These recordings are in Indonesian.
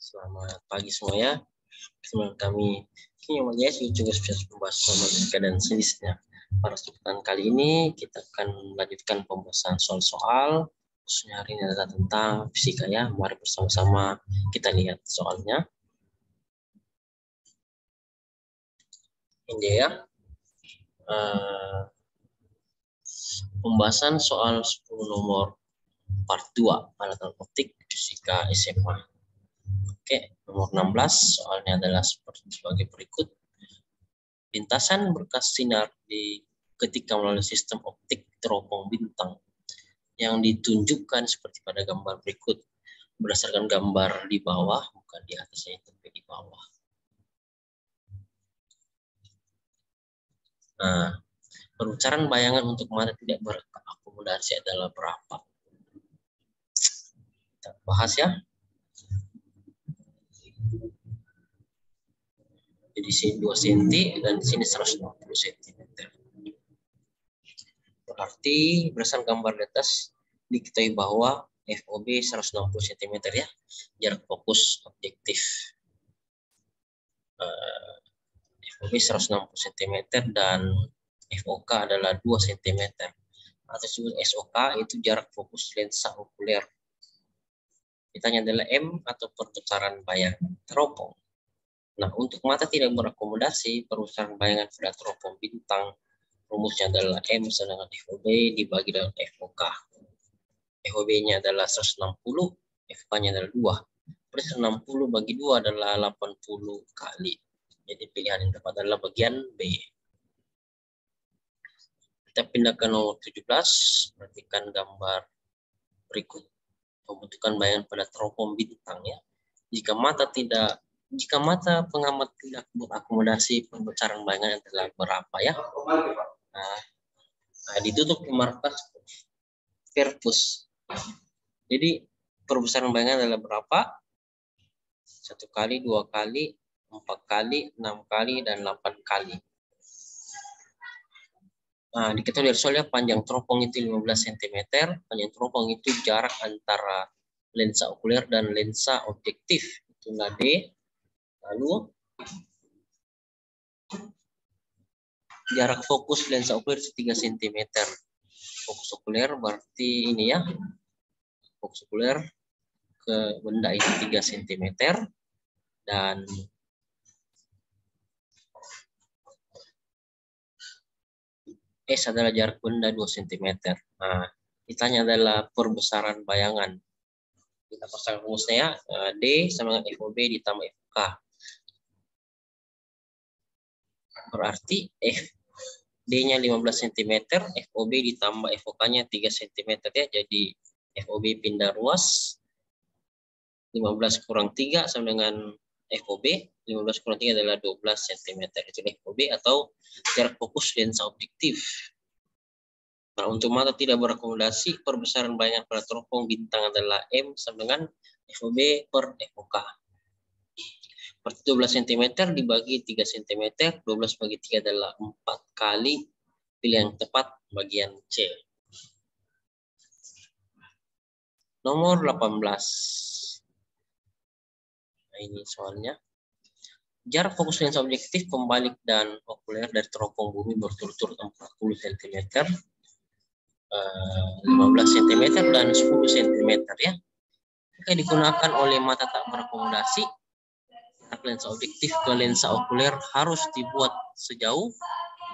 Selamat pagi semuanya. Teman kami yang juga sudah membahas matematika dan sejenisnya. Pada kesempatan kali ini kita akan melanjutkan pembahasan soal-soal, khususnya hari ini adalah tentang fisika ya. Mari bersama-sama kita lihat soalnya. Ini ya. Pembahasan soal 10 nomor part 2 pada optik fisika SMA. Oke, nomor 16 soalnya adalah sebagai berikut. Lintasan berkas sinar ketika melalui sistem optik teropong bintang yang ditunjukkan seperti pada gambar berikut berdasarkan gambar di bawah, bukan di atasnya tapi di bawah. Nah, perucaran bayangan untuk mata tidak berakomodasi adalah berapa? Kita bahas ya. Jadi di sini 2 cm dan di sini 150 cm. Berarti berdasarkan gambar di atas diketahui bahwa FOB 160 cm ya, jarak fokus objektif. FOB 160 cm dan FOK adalah 2 cm. Atau disebut SOK itu jarak fokus lensa okuler. Ditanya adalah M atau pertukaran bayangan teropong. Nah, untuk mata tidak berakomodasi, pertukaran bayangan pada teropong bintang rumusnya adalah M sedangkan FOB dibagi dengan FOK. FOB-nya adalah 160, FOK-nya adalah 2. 160 bagi 2 adalah 80 kali. Jadi pilihan yang tepat adalah bagian B. Kita pindah ke nomor 17, perhatikan gambar berikut. Pembentukan bayangan pada teropong bintang ya. Jika mata pengamat tidak berakomodasi, pembesaran bayangan adalah berapa ya? Nah, ditutup markas Verpus. Jadi perbesaran bayangan adalah berapa? 1 kali, 2 kali, 4 kali, 6 kali, dan 8 kali. Nah, diketahui dari soalnya panjang teropong itu 15 cm. Panjang teropong itu jarak antara lensa okuler dan lensa objektif. Itulah D. Lalu jarak fokus lensa okuler itu 3 cm. Fokus okuler berarti ini ya. Fokus okuler ke benda itu 3 cm. Dan S adalah jarak benda 2 cm. Nah, ditanya adalah perbesaran bayangan. Kita pasang rumusnya ya. D sama dengan FOB ditambah FOK. Berarti D-nya 15 cm, FOB ditambah FOK-nya 3 cm ya. Jadi FOB pindah ruas. 15 kurang 3 sama dengan FOB. 15 kurang 3 adalah 12 cm. Itu FOB atau jarak fokus lensa objektif. Nah, untuk mata tidak berakomodasi, perbesaran bayangan pada teropong bintang adalah M sama dengan FOB per FOK. Berarti 12 cm dibagi 3 cm, 12 bagi 3 adalah 4 kali. Pilih yang tepat bagian C. Nomor 18. Nah, ini soalnya. Jarak fokus lensa objektif pembalik dan okuler dari teropong bumi berturut-turut 40 cm, 15 cm, dan 10 cm ya. Jika digunakan oleh mata tak berakomodasi, lensa objektif ke lensa okuler harus dibuat sejauh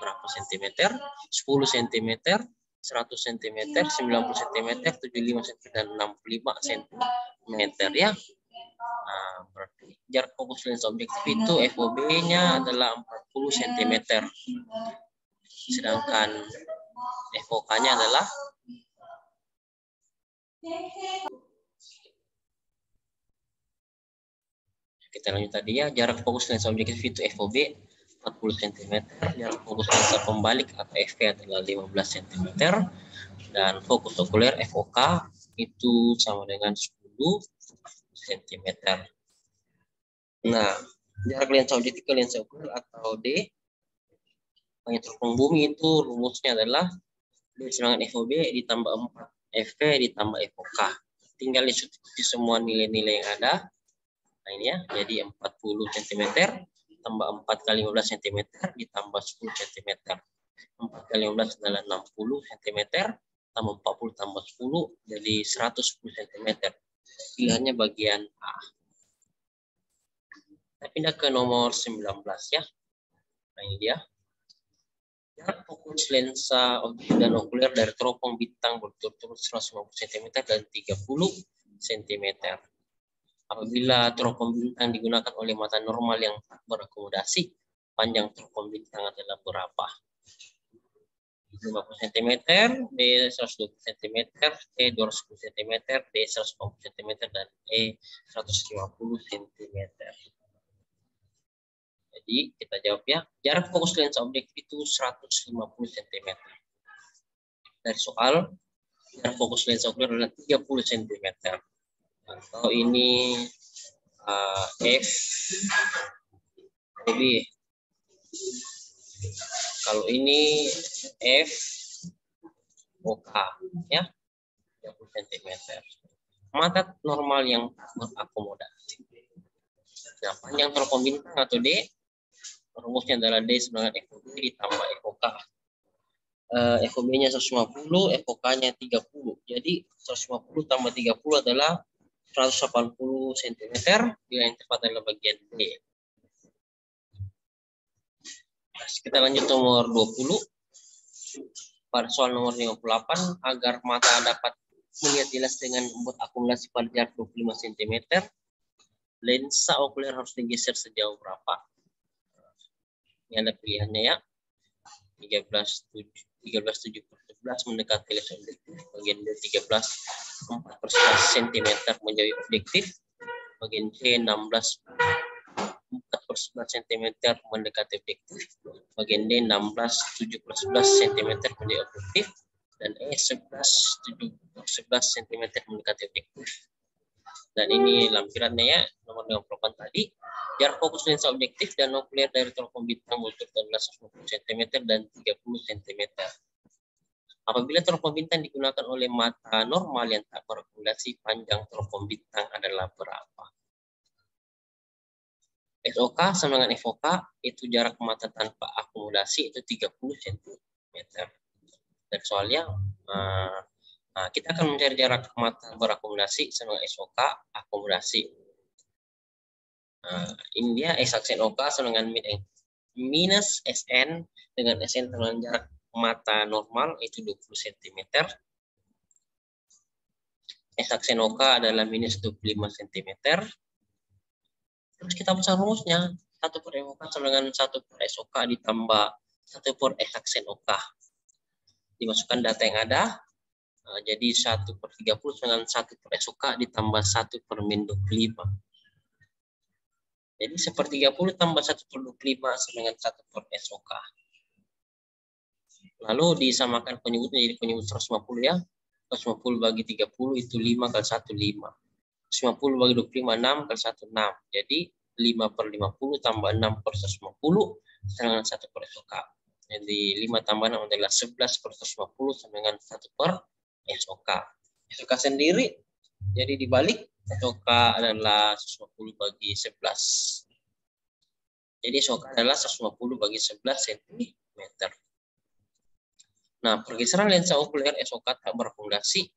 berapa cm? 10 cm, 100 cm, 90 cm, 75 cm, dan 65 cm ya. Nah, berarti jarak fokus lensa objektif itu FOB-nya adalah 40 cm. Sedangkan FOK-nya adalah kita lanjut tadi ya, jarak fokus lensa objektif itu FOB 40 cm, jarak fokus lensa pembalik atau FP adalah 15 cm, dan fokus okuler FOK itu sama dengan 10 cm. Nah, jarak lensa objektif ke lensa okuler atau D, panjang teropong bumi itu rumusnya adalah D sama dengan FOB ditambah 4 FP ditambah FOK. Tinggal disubstitusi semua nilai-nilai yang ada. Nah ini ya, jadi 40 cm tambah 4 kali 15 cm ditambah 10 cm. 4 kali 15 adalah 60 cm tambah 40 tambah 10 jadi 110 cm. Pilihannya bagian A. Kita pindah ke nomor 19 ya. Nah ini dia. Jarak fokus lensa objektif dan okuler dari teropong bintang berturut-turut 150 cm dan 30 cm. Apabila teropong bintang digunakan oleh mata normal yang tak berakomodasi, panjang teropong bintang adalah berapa? 50 cm, D 120 cm, E 210 cm, D 150 cm, dan E 150 cm. Jadi kita jawab ya, jarak fokus lensa objektif itu 150 cm. Dari soal, jarak fokus lensa okuler adalah 30 cm. Atau ini F OB. Kalau ini F OK ya, 30 cm. Mata normal yang berakomodasi. Nah, panjang teropong bintang atau D, rumusnya adalah D sama dengan FOB ditambah FOK. FOB-nya 150, FOK-nya 30. Jadi 150 tambah 30 adalah 180 cm. Bila yang tepat adalah bagian D. Nah, kita lanjut nomor 20. Pada soal nomor 58, agar mata dapat melihat jelas dengan membuat akumulasi pada jarak 25 cm, lensa okuler harus digeser sejauh berapa? Ini ada pilihannya ya. 13,7/11 mendekati lensa objektif. Bagian B 13,4/11 cm menjauhi objektif. Bagian C 16,4/11 cm mendekati objektif. Bagian D 16,7/11 cm menjauhi objektif. Dan E 11,7/11 cm mendekati objektif. Dan ini lampirannya ya, nomor 58 tadi. Jarak fokus lensa objektif dan okuler dari teropong bintang berturut adalah 150 cm dan 30 cm. Apabila teropong bintang digunakan oleh mata normal yang tak berakumulasi, panjang teropong bintang adalah berapa? SOK sama dengan FOK, itu jarak mata tanpa akumulasi itu 30 cm. Dan soalnya, kita akan mencari jarak mata berakumulasi sama dengan SOK akumulasi. Ini dia X aksen OK sama dengan minus SN dengan SN dengan jarak mata normal itu 20 cm. X aksen OK adalah minus 25 cm. Terus kita baca rumusnya, 1/FOK sama dengan 1/SOK ditambah 1/X aksen OK. Dimasukkan data yang ada, jadi 1/30 dengan 1/SOK ditambah 1/-25. Jadi 1/30 tambah 1/25 sama dengan 1/SOK. Lalu disamakan penyebutnya jadi penyebut 150 ya. 150 bagi 30 itu 5 kali 1, 5. 150 bagi 25, 6 kali 1, 6. Jadi 5/50 tambah 6/150 sama dengan 1/SOK. Jadi 5 tambah 6 adalah 11/150 sama dengan 1/SOK. SOK sendiri, jadi dibalik, SOK adalah 150 bagi 11. Jadi SOK adalah 150 bagi 11 cm. Nah, pergeseran lensa okuler SOK tak berakumulasi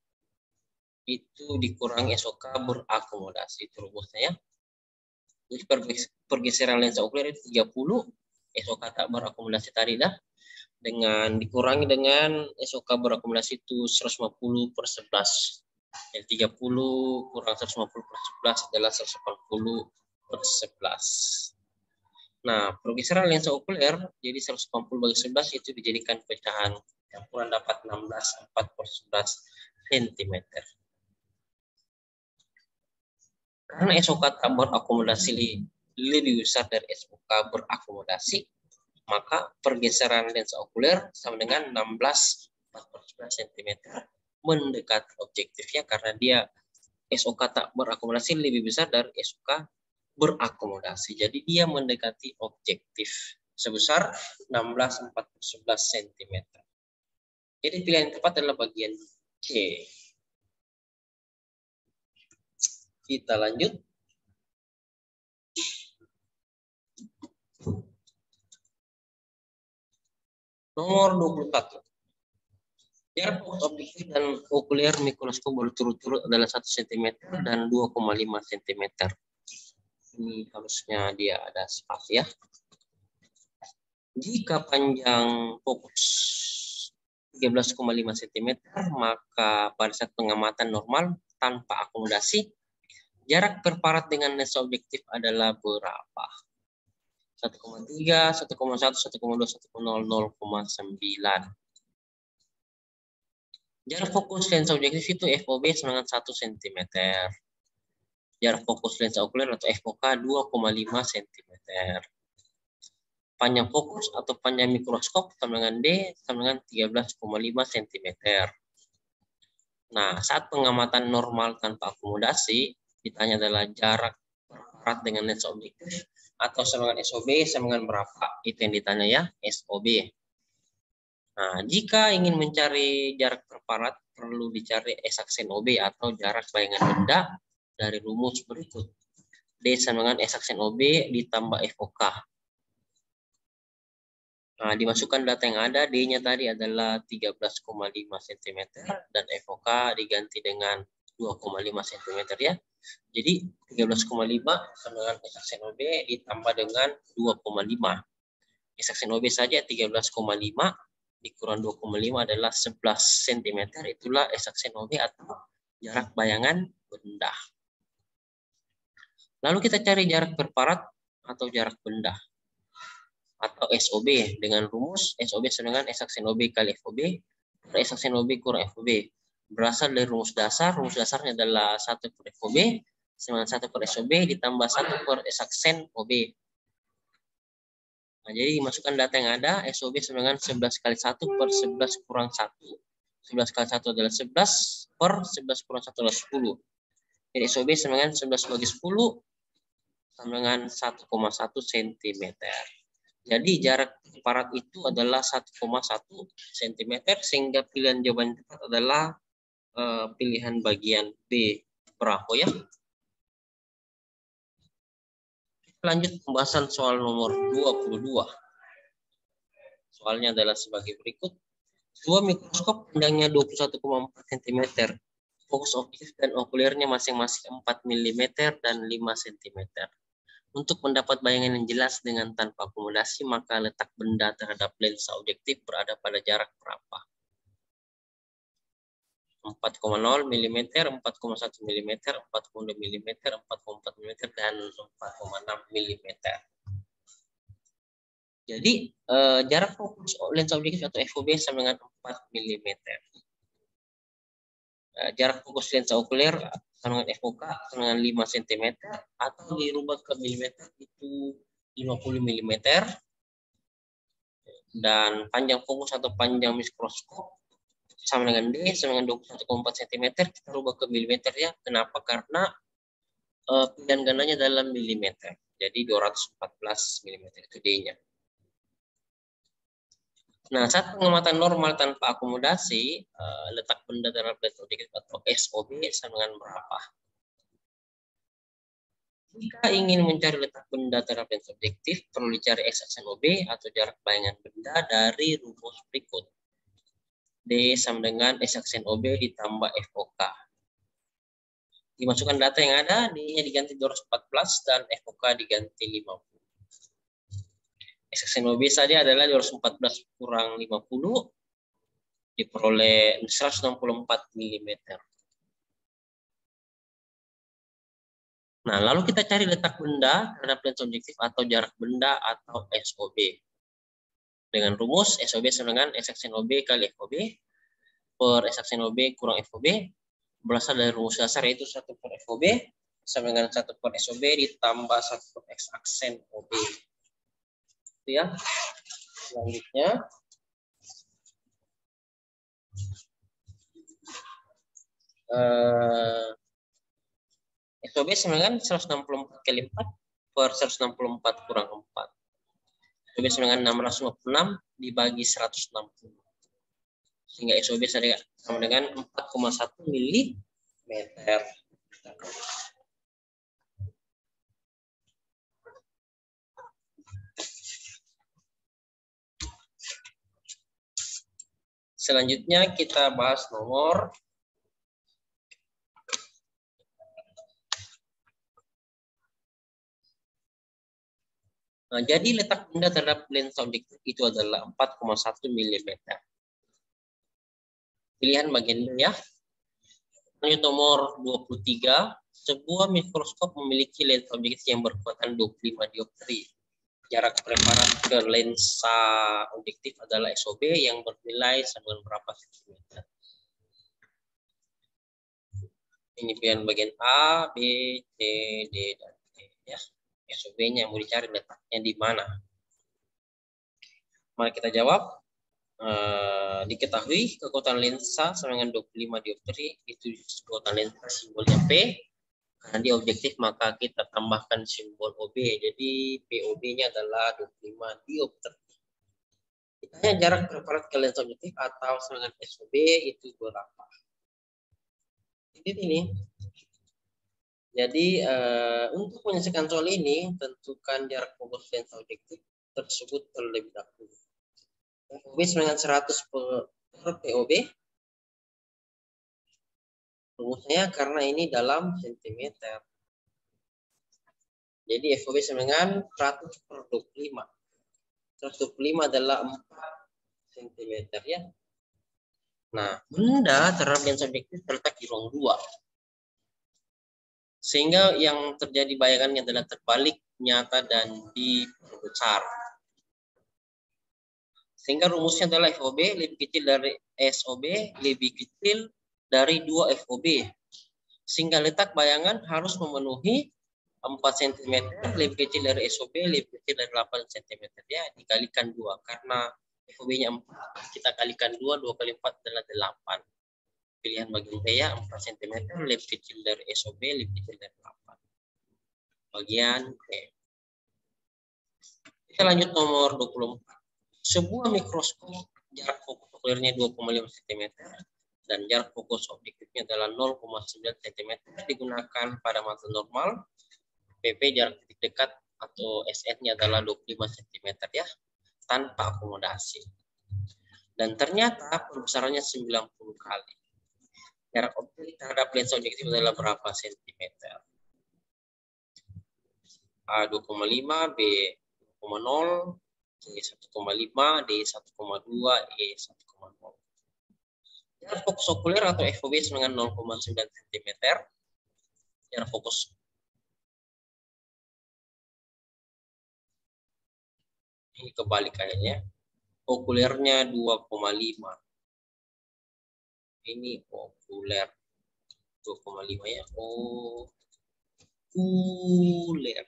itu dikurangi SOK berakomodasi. Itu rumusnya ya. Jadi pergeseran lensa okuler itu 30, SOK tak berakumulasi tadi dah. Dengan dikurangi dengan SOK berakumulasi itu 150/11. Jadi 30 kurang 150/11 adalah 180/11. Nah, pergeseran lensa okuler jadi 180 bagi 11 itu dijadikan pecahan. Campuran dapat 16/4/11 cm. Karena SOK tak berakomodasi lebih besar dari SOK berakomodasi, maka pergeseran lensa okuler sama dengan 16/4/11 cm mendekati objektifnya karena dia SOK tak berakomodasi lebih besar dari SOK berakomodasi. Jadi dia mendekati objektif sebesar 16/4/11 cm. Jadi pilihan yang tepat adalah bagian C. Kita lanjut. Nomor 21. Jarak fokus objektif dan okuler mikroskop berturut-turut adalah 1 cm dan 2,5 cm. Ini harusnya dia ada spasi ya. Jika panjang fokus 13,5 cm, maka pada saat pengamatan normal tanpa akomodasi, jarak perparat dengan lens objektif adalah berapa? 1,3, 1,1, 1,2, 1,0, 0,9. Jarak fokus lensa objektif itu FOB sama dengan 1 cm. Jarak fokus lensa okuler atau FOK 2,5 cm. Panjang fokus atau panjang mikroskop sama dengan D sama dengan 13,5 cm. Nah, saat pengamatan normal tanpa akomodasi, ditanya adalah jarak perparat dengan lensa objektif atau sama dengan SOB sama dengan berapa? Itu yang ditanya ya, SOB. Nah, jika ingin mencari jarak perparat, perlu dicari S-aksen OB atau jarak bayangan benda dari rumus berikut. D sama dengan S-aksen OB ditambah FOK. Nah, dimasukkan data yang ada, D-nya tadi adalah 13,5 cm dan FOK diganti dengan 2,5 cm ya. Jadi 13,5 sama dengan S-aksen OB ditambah dengan 2,5. S-aksen OB saja 13,5 dikurang 2,5 adalah 11 cm. Itulah S-aksen OB atau jarak bayangan benda. Lalu kita cari jarak perparat atau jarak benda atau SOB dengan rumus SOB sama dengan S-aksen OB kali FOB per S-aksen OB kurang FOB. Berasal dari rumus dasar. Rumus dasarnya adalah 1 per FOB sama dengan 1 per SOB ditambah 1 per S-aksen OB. Nah, jadi masukkan data yang ada, SOB sama dengan 11 kali 1 per 11 kurang 1. 11 kali 1 adalah 11 per 11 kurang 1 adalah 10. Jadi SOB sama dengan 11 bagi 10 sama dengan 1,1 cm. Jadi jarak perparat itu adalah 1,1 cm sehingga pilihan jawaban tepat adalah pilihan bagian B. Bravo ya. Lanjut pembahasan soal nomor 22. Soalnya adalah sebagai berikut. Sebuah mikroskop panjangnya 21,4 cm. Fokus objektif dan okulernya masing-masing 4 mm dan 5 cm. Untuk mendapat bayangan yang jelas dengan tanpa akomodasi, maka letak benda terhadap lensa objektif berada pada jarak berapa? 4,0 mm, 4,1 mm, 4,2 mm, 4,4 mm, dan 4,6 mm. Jadi jarak fokus lensa objektif atau FOB sama dengan 4 mm. Jarak fokus lensa okuler sama dengan FOK sama dengan 5 cm atau dirubah ke milimeter itu 50 mm. Dan panjang fokus atau panjang mikroskop sama dengan D sama dengan 21,4 cm, kita rubah ke milimeter ya. Kenapa? Karena pilihan gandanya dalam milimeter. Jadi 214 mm itu D-nya. Nah, saat pengamatan normal tanpa akomodasi, letak benda dalam lensa objektif atau SOB sama dengan berapa? Jika ingin mencari letak benda terhadap lensa objektif, perlu dicari S-aksen OB atau jarak bayangan benda dari rumus berikut. D sama dengan S-aksen OB ditambah FOK. Dimasukkan data yang ada, D-nya diganti 214 dan FOK diganti 50. S-aksen OB saja adalah 214 kurang 50, diperoleh 164 mm. Nah, lalu kita cari letak benda terhadap lensa objektif atau jarak benda atau SOB. Dengan rumus SOB sama dengan S-aksen OB kali FOB per S-aksen OB kurang FOB berasal dari rumus dasar yaitu 1 per FOB sama dengan 1 per SOB ditambah 1 per S-aksen OB. Itu ya. Selanjutnya SOB sama dengan 164 kali 4 per 164 kurang 4. SOB sama dengan 656 dibagi 160. Sehingga SOB sama dengan 4,1 mm. Selanjutnya kita bahas nomor jadi letak benda terhadap lensa objektif itu adalah 4,1 mm. Pilihan bagian B ya. Lanjut nomor 23. Sebuah mikroskop memiliki lensa objektif yang berkekuatan 25 dioptri. Jarak preparat ke lensa objektif adalah SOB yang bernilai sama dengan berapa sentimeter. Ini pilihan bagian A, B, C, D, dan E ya. SOB-nya mau dicari letaknya di mana. Mari kita jawab. Diketahui kekuatan lensa sama dengan 25 dioptri, itu kekuatan lensa simbolnya P. Karena dia objektif maka kita tambahkan simbol OB. Jadi POB-nya adalah 25 dioptri. Ditanya jarak preparat ke lensa objektif atau sama dengan SOB itu berapa? Ini. Jadi untuk menyelesaikan soal ini, tentukan jarak fokus lensa objektif tersebut terlebih dahulu. POB dengan 100 per POB. Rumusnya karena ini dalam sentimeter. Jadi FOB dengan 100 per 25. 125 adalah 4 cm ya. Nah, benda terhadap lensa objektif terletak di ruang 2. Sehingga yang terjadi bayangannya adalah terbalik, nyata, dan diperbesar. Sehingga rumusnya adalah FOB lebih kecil dari SOB lebih kecil dari 2 FOB. Sehingga letak bayangan harus memenuhi 4 cm lebih kecil dari SOB lebih kecil dari 8 cm ya, dikalikan 2 karena FOB-nya 4, kita kalikan 2 kali 4 adalah 8. Pilihan bagian B ya, 4 cm lebih kecil dari SOB lebih kecil dari 8. Bagian B. Kita lanjut nomor 24. Sebuah mikroskop jarak fokus okulirnya 2,5 cm dan jarak fokus objektifnya adalah 0,9 cm digunakan pada mata normal. PP jarak titik dekat atau SN-nya adalah 25 cm ya, tanpa akomodasi. Dan ternyata perbesarannya 90 kali. Jarak objektif terhadap lensa objektif adalah berapa sentimeter? A 2,5, B 2,0, C 1,5, D 1,2, E 1,0. Jarak fokus okuler atau FOB dengan 0,9 cm. Jarak fokus ini kebalikannya. Okulernya 2,5. Ini okuler 2,5 ya. Okuler.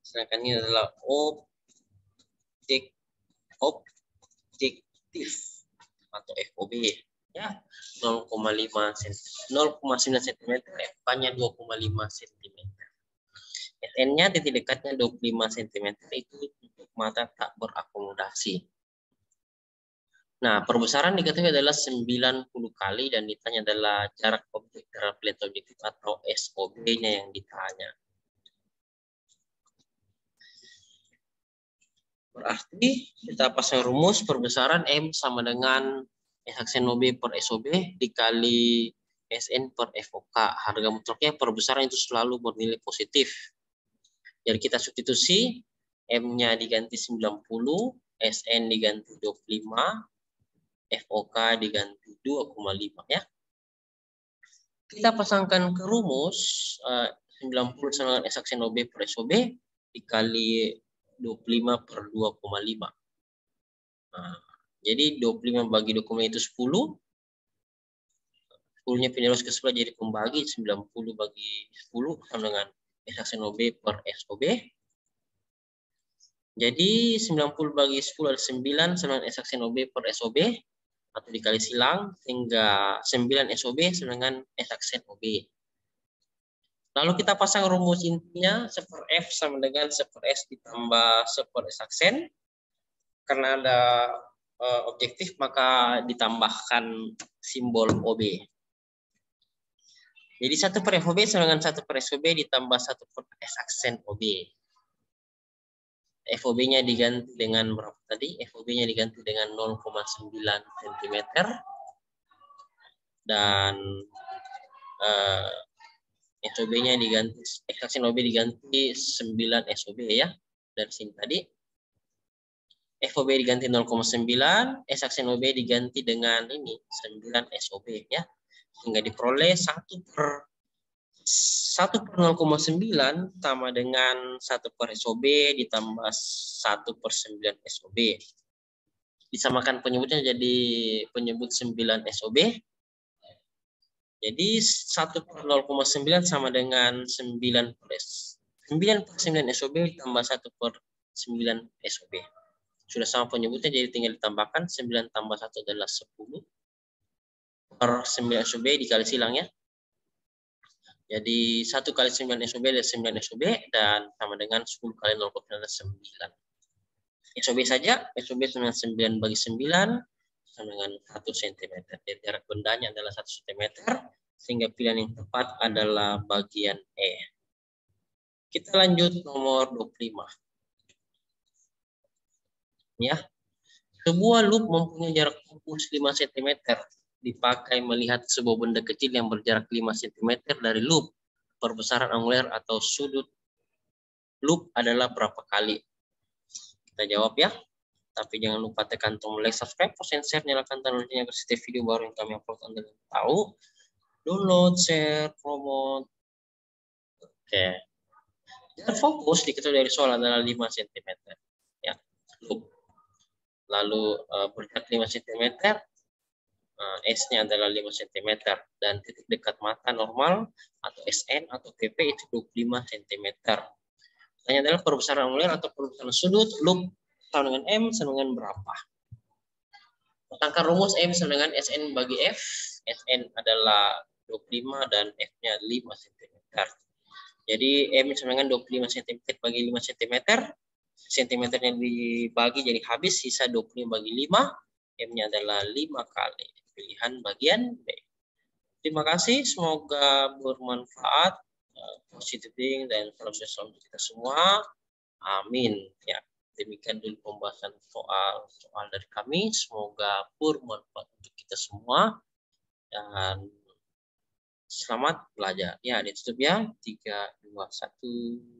Sedangkan ini adalah objektif atau FOB ya, 0,9 cm, F-nya 2,5 cm. SN-nya titik dekatnya 25 cm, itu untuk mata tak berakomodasi. Nah, perbesaran diketahui adalah 90 kali dan ditanya adalah jarak objek terhadap lensa objektif atau SOB-nya yang ditanya. Berarti kita pasang rumus perbesaran M sama dengan S-aksen OB per SOB dikali SN per FOK. Harga mutlaknya perbesaran itu selalu bernilai positif. Jadi kita substitusi, M-nya diganti 90, SN diganti 25, FOK diganti 2,5 ya. Kita pasangkan ke rumus 90 sama dengan S-aksen OB per SOB dikali 25 per 2,5. Nah, jadi 25 bagi 2,5 itu 10. 10-nya pindah ke sebelah jadi pembagi, 90 bagi 10 sama dengan S-aksen OB per SOB. Jadi 90 bagi 10 adalah 9 sama dengan S-aksen OB per SOB. Atau dikali silang sehingga 9 SOB sama dengan S-aksen OB. Lalu kita pasang rumus intinya 1 per F sama dengan 1 per S ditambah 1 per S-aksen. Karena ada objektif maka ditambahkan simbol OB. Jadi 1 per FOB sama dengan 1 per SOB ditambah 1 per S-aksen OB. FOB-nya diganti dengan berapa tadi? FOB-nya diganti dengan 0,9 cm dan SOB-nya diganti, ekstraksi OB diganti 9 SOB ya. Dari sini tadi FOB diganti 0,9, ekstraksi OB diganti dengan ini 9 SOB ya. Sehingga diperoleh 1 per 0,9 sama dengan 1 per SOB ditambah 1 per 9 SOB. Disamakan penyebutnya jadi penyebut 9 SOB. Jadi 1 per 0,9 sama dengan 9 per 9 SOB ditambah 1 per 9 SOB. Sudah sama penyebutnya, jadi tinggal ditambahkan 9 tambah 1 adalah 10 per 9 SOB dikali silang ya. Jadi 1 kali 9 SOB adalah 9 SOB dan sama dengan 10 kali 0,9 adalah 9. SOB saja, SOB dengan 9 bagi 9 sama dengan 1 cm. Jadi jarak bendanya adalah 1 cm, sehingga pilihan yang tepat adalah bagian E. Kita lanjut nomor 25. Ya. Sebuah loop mempunyai jarak fokus 5 cm. Dipakai melihat sebuah benda kecil yang berjarak 5 cm dari loop. Perbesaran angular atau sudut loop adalah berapa kali? Kita jawab ya. Tapi jangan lupa tekan tombol like, subscribe, post, and share, nyalakan tanda loncengnya agar setiap video baru yang kami upload Anda tahu. Download, share, promote. Oke. Jarak fokus diketahui dari soal adalah 5 cm. Ya, loop. Lalu berjarak 5 cm. S-nya adalah 5 cm dan titik dekat mata normal atau SN atau PP itu 25 cm. Pertanyaan adalah perbesaran angular atau perbesaran sudut loop sama dengan M sama dengan berapa? Tangkar rumus M sama dengan SN bagi F. SN adalah 25 dan F-nya 5 cm. Jadi M sama dengan 25 cm bagi 5 cm. Cm-nya dibagi jadi habis, sisa 25 bagi 5. M-nya adalah 5 kali. Pilihan bagian B. Terima kasih, semoga bermanfaat, positive thinking dan salam sejahtera untuk kita semua. Amin. Ya, demikian dulu pembahasan soal dari kami. Semoga bermanfaat untuk kita semua dan selamat belajar. Ya, ditutup ya. 3, 2, 1.